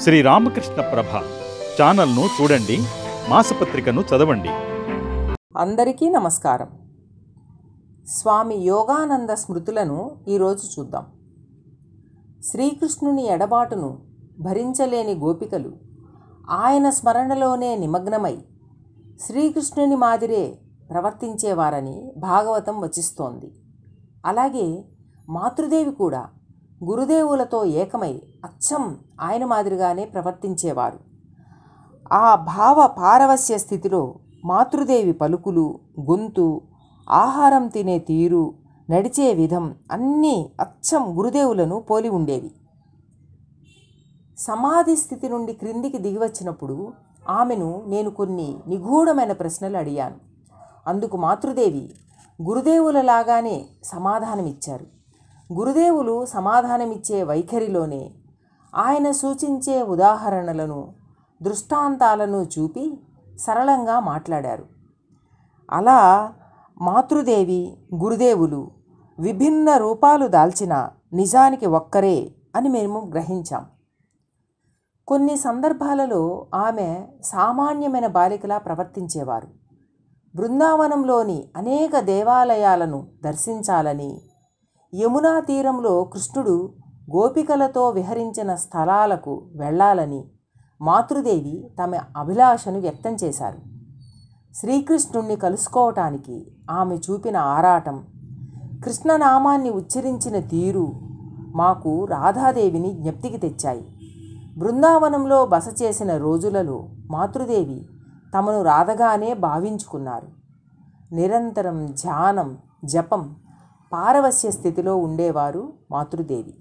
శ్రీ రామకృష్ణ ప్రభ ఛానల్ను చూడండి, మాసపత్రికను చదవండి. అందరికీ నమస్కారం. స్వామి యోగానంద స్మృతులను ఈరోజు చూద్దాం. శ్రీకృష్ణుని ఎడబాటును భరించలేని గోపికలు ఆయన స్మరణలోనే నిమగ్నమై శ్రీకృష్ణుని మాదిరే ప్రవర్తించేవారని భాగవతం వచిస్తోంది. అలాగే మాతృదేవి కూడా గురుదేవులతో ఏకమై అచ్చం ఆయన మాదిరిగానే ప్రవర్తించేవారు. ఆ భావ పారవస్య స్థితిలో మాతృదేవి పలుకులు, గొంతు, ఆహారం తినే తీరు, నడిచే విధం అన్నీ అచ్చం గురుదేవులను పోలి ఉండేవి. సమాధి స్థితి నుండి క్రిందికి దిగివచ్చినప్పుడు ఆమెను నేను కొన్ని నిగూఢమైన ప్రశ్నలు అడిగాను. అందుకు మాతృదేవి గురుదేవులలాగానే సమాధానమిచ్చారు. గురుదేవులు సమాధానమిచ్చే వైఖరిలోనే ఆయన సూచించే ఉదాహరణలను, దృష్టాంతాలను చూపి సరళంగా మాట్లాడారు. అలా మాతృదేవి, గురుదేవులు విభిన్న రూపాలు దాల్చిన నిజానికి ఒక్కరే అని మేము గ్రహించాం. కొన్ని సందర్భాలలో ఆమె సామాన్యమైన బాలికలా ప్రవర్తించేవారు. బృందావనంలోని అనేక దేవాలయాలను దర్శించాలని, యమునా తీరంలో కృష్ణుడు గోపికలతో విహరించిన స్థలాలకు వెళ్ళాలని మాతృదేవి తమ అభిలాషను వ్యక్తం చేశారు. శ్రీకృష్ణుణ్ణి కలుసుకోవటానికి ఆమె చూపిన ఆరాటం, కృష్ణనామాన్ని ఉచ్చరించిన తీరు మాకు రాధాదేవిని జ్ఞప్తికి తెచ్చాయి. బృందావనంలో బస చేసిన రోజులలో మాతృదేవి తమను రాధగానే భావించుకున్నారు. నిరంతరం ధ్యానం, జపం, పారవస్య స్థితిలో ఉండేవారు మాతృదేవి.